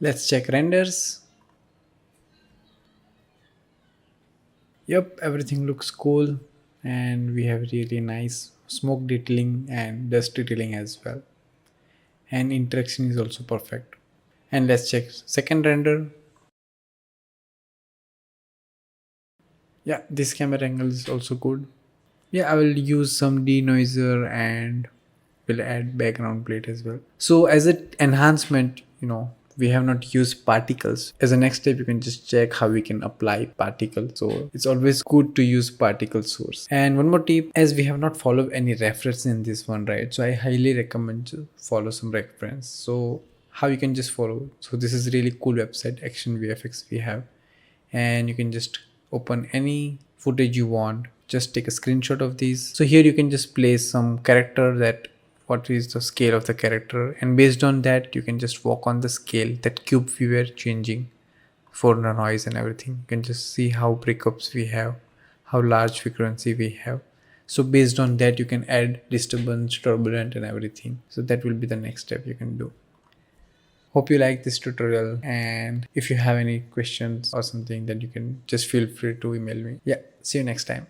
Let's check renders. Yep, everything looks cool, and we have really nice smoke detailing and dust detailing as well. And interaction is also perfect. And let's check second render. Yeah, this camera angle is also good. Yeah, I will use some denoiser and will add background plate as well. So as an enhancement, we have not used particles. As a next step, you can just check how we can apply particles. So it's always good to use particle source. And one more tip, as we have not followed any reference in this one, right? So I highly recommend to follow some reference. So how you can just follow. So this is really cool website, Action VFX we have, and you can just open any footage you want, just take a screenshot of these. So here you can just place some character, that what is the scale of the character, and based on that you can just walk on the scale, that cube we were changing for the noise and everything. You can just see how breakups we have, how large frequency we have. So based on that you can add disturbance, turbulent and everything. So that will be the next step you can do. Hope you like this tutorial, and if you have any questions or something, then you can just feel free to email me. Yeah, see you next time.